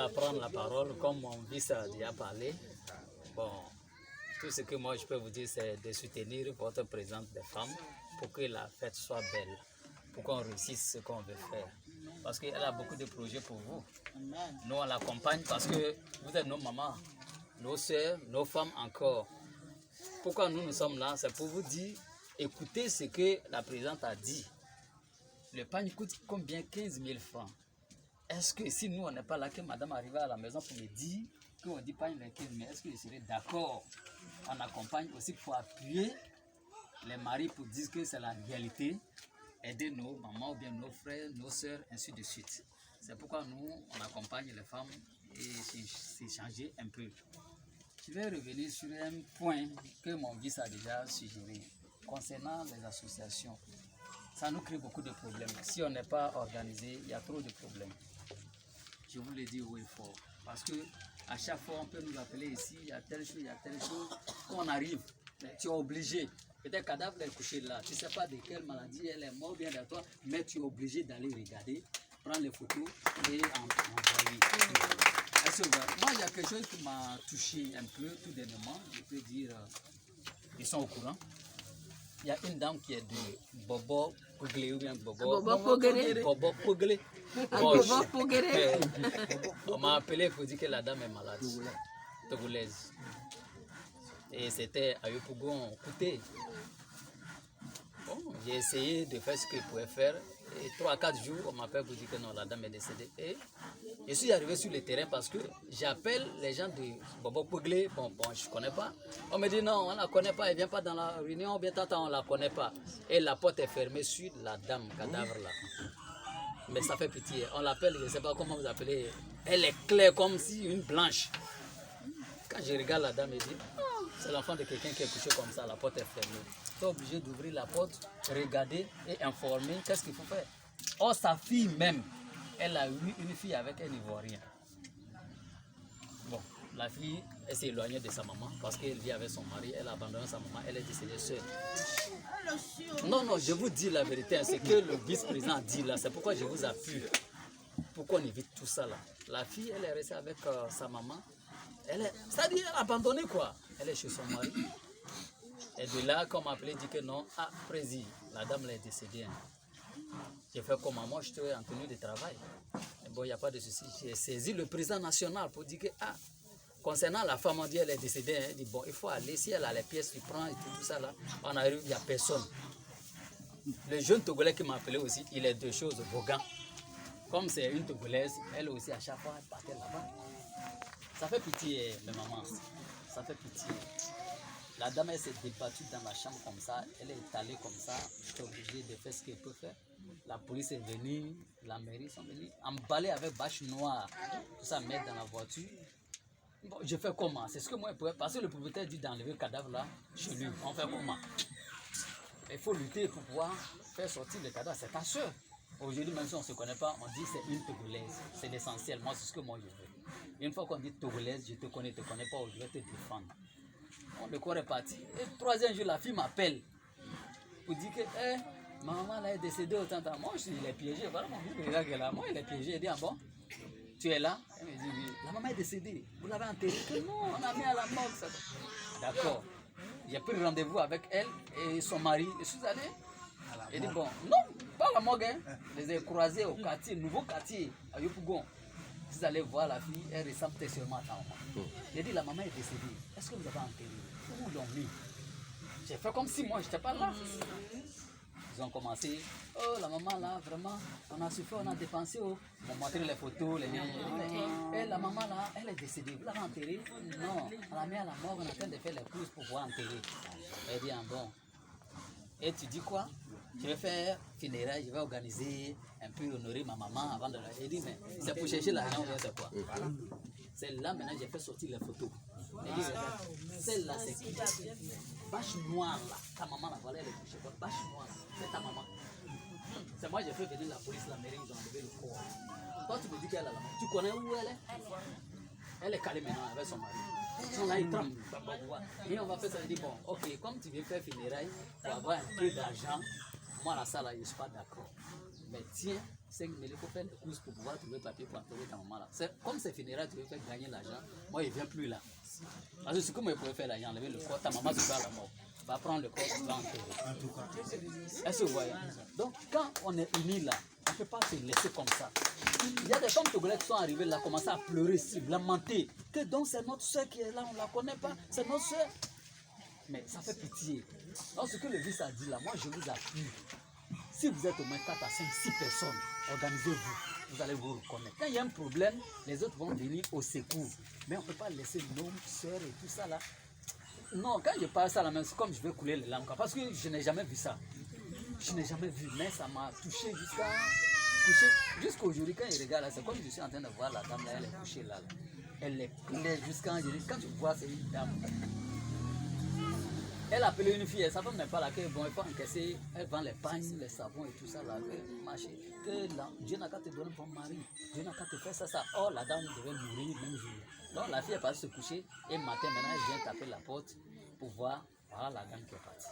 va prendre la parole. Comme mon vice a déjà parlé, bon, tout ce que moi je peux vous dire, c'est de soutenir votre présence des femmes pour que la fête soit belle, pour qu'on réussisse ce qu'on veut faire. Parce qu'elle a beaucoup de projets pour vous. Nous, on l'accompagne parce que vous êtes nos mamans, nos soeurs, nos femmes encore. Pourquoi nous sommes là? C'est pour vous dire, écoutez ce que la présidente a dit. Le pagne coûte combien? 15 000 francs. Est-ce que si nous, on n'est pas là, que madame arrive à la maison pour me dire qu'on dit pagne les 15 000, est-ce que je serais d'accord? On accompagne aussi pour appuyer les maris pour dire que c'est la réalité, aider nos mamans ou bien nos frères, nos soeurs, ainsi de suite. C'est pourquoi nous, on accompagne les femmes et s'échanger un peu. Je vais revenir sur un point que mon vice a déjà suggéré concernant les associations. Ça nous crée beaucoup de problèmes. Si on n'est pas organisé, il y a trop de problèmes. Je vous le dis haut et fort. Parce que à chaque fois, on peut nous appeler ici, il y a telle chose, il y a telle chose. Quand on arrive, tu es obligé. Peut-être cadavre est couché là. Tu ne sais pas de quelle maladie elle est morte bien de toi, mais tu es obligé d'aller regarder, prendre les photos et envoyer. Moi, il y a quelque chose qui m'a touché un peu tout dernièrement. Je peux dire, ils sont au courant. Il y a une dame qui est de Bobo Pouglé ou bien Bobo Pouglé. Bobo Pouglé. On m'a appelé pour dire que la dame est malade, togolaise. Et c'était à Yopougon, écoutez. Bon, j'ai essayé de faire ce que je pouvais faire. Et 3 à 4 jours, on m'appelle pour dire que non, la dame est décédée. Et je suis arrivé sur le terrain parce que j'appelle les gens de Bobo Pouglé. Bon, je ne connais pas. On me dit non, on ne la connaît pas, elle ne vient pas dans la réunion, bien tant on ne la connaît pas. Et la porte est fermée sur la dame, cadavre là. Mais ça fait pitié. On l'appelle, je ne sais pas comment vous appelez. Elle est claire comme si une blanche. Quand je regarde la dame, je dis, c'est l'enfant de quelqu'un qui est couché comme ça, la porte est fermée. Tu es obligé d'ouvrir la porte, regarder et informer qu'est-ce qu'il faut faire. Or, sa fille même, elle a eu une fille avec un Ivoirien. Bon, la fille, elle s'est éloignée de sa maman parce qu'elle vit avec son mari, elle a abandonné sa maman, elle est décédée seule. Non, je vous dis la vérité, c'est que le vice-président a dit là, c'est pourquoi je vous appuie, pour qu'on évite tout ça là. La fille, elle est restée avec sa maman, c'est-à-dire elle a abandonné quoi, elle est chez son mari. Et de là, comme appelé, dit que non, président, la dame elle est décédée. J'ai fait comme moi, je suis en tenue de travail. Et bon, il n'y a pas de souci. J'ai saisi le président national pour dire que, concernant la femme, on dit elle est décédée. Il dit, bon, il faut aller, si elle a les pièces, tu prends et tout ça là. On arrive, il n'y a personne. Le jeune Togolais qui m'a appelé aussi, il est 2 choses, Bogan. Comme c'est une Togolaise, elle aussi, à chaque fois, elle partait là-bas. Ça fait pitié, mes mamans. Ça fait pitié. La dame, elle s'est débattue dans la chambre comme ça, elle est allée comme ça, j'étais obligé de faire ce qu'elle peut faire. La police est venue, la mairie sont venus, emballés avec bâche noire, tout ça, mettre dans la voiture. Bon, je fais comment? C'est ce que moi je pouvais, parce que le propriétaire dit d'enlever le cadavre là, chez lui, on fait comment? Il faut lutter pour pouvoir faire sortir le cadavre, c'est ta soeur. Aujourd'hui, même si on ne se connaît pas, on dit c'est une Togolaise, c'est l'essentiel, moi c'est ce que moi je veux. Une fois qu'on dit Togolaise, je te connais pas, je vais te défendre. Le corps est parti. Et le 3e jour, la fille m'appelle pour dire que ma maman là est décédée autant de temps. Moi, je suis, il est piégé. Voilà mon fils, regarde là. Moi, il est piégé. Il dit, bon, tu es là? Elle me dit, oui. La maman est décédée. Vous l'avez enterrée? Non, on a mis à la morgue. D'accord. J'ai pris rendez-vous avec elle et son mari. Je suis allé. Elle dit, bon, non, pas à la morgue. Hein. Je les ai croisés au quartier, nouveau quartier, à Yopougon. Vous allez voir la fille, elle ressemble sûrement à ta maman. J'ai dit, la maman est décédée. Est-ce que vous avez enterré? Où l'ont mis? J'ai fait comme si moi, je n'étais pas là. Ils ont commencé. Oh, la maman là, vraiment, on a souffert, on a dépensé. Oh. Ils m'ont montré les photos, les liens. Et la maman là, elle est décédée. Vous l'avez enterrée? Non, on l'a mis à la morgue, on est en train de faire les courses pour pouvoir enterrer. Elle dit, bon. Et tu dis quoi? Je vais faire funérailles, je vais organiser un peu honorer ma maman avant de la. Elle dit, mais c'est pour chercher l'argent ou bien c'est quoi? C'est là maintenant j'ai fait sortir les photos. Celle-là, c'est qui? Bâche noire là, ta maman là, voilà, elle est couchée. Bâche noire, c'est ta maman. C'est moi, j'ai fait venir la police, la mairie, ils ont enlevé le corps. Toi, tu me dis qu'elle est là. Tu connais où elle est? Elle est calée maintenant avec son mari. Ils sont là, ils tremblent. Et on va faire ça, il dit, bon, ok, comme tu veux faire funérailles, pour avoir un peu d'argent, moi, la salle, je ne suis pas d'accord. mais tiens, 5 000, il faut faire des courses pour pouvoir trouver papier pour enterrer ta maman là. Comme c'est funérailles, tu veux faire gagner l'argent, moi il ne vient plus là. Parce que c'est comme il pourrait faire l'argent, enlever le corps, ta maman se fait à la mort. Va prendre le corps, tu vas enterrer. Est-ce que vous voyez? Donc quand on est unis là, on ne peut pas se laisser comme ça. Il y a des femmes togolaises qui sont arrivées là, commencent à pleurer, lamenter. Que donc c'est notre soeur qui est là, on ne la connaît pas, c'est notre soeur. Mais ça fait pitié. Donc ce que le vice a dit là, moi je vous appuie. Si vous êtes au moins 4 à 5, 6 personnes, organisez-vous, vous allez vous reconnaître. Quand il y a un problème, les autres vont venir au secours. Mais on ne peut pas laisser nos soeurs et tout ça là. Non, quand je parle ça là, c'est comme je vais couler les larmes. Parce que je n'ai jamais vu ça. Je n'ai jamais vu, mais ça m'a touché jusqu'à aujourd'hui. Quand je regarde là, c'est comme je suis en train de voir la dame là, elle est couchée là. Elle est pleine jusqu'à quand je vois, c'est une dame. Elle a appelé une fille, elle ne savait même pas là, bon, il faut encaisser, elle vend les pagnes, les savons et tout ça là, marcher. Que là, Dieu n'a qu'à te donner ton mari, Dieu n'a qu'à te faire ça. Oh, la dame devait mourir même jour. Donc la fille est partie se coucher et matin, maintenant elle vient taper la porte pour voir, voilà la dame qui est partie.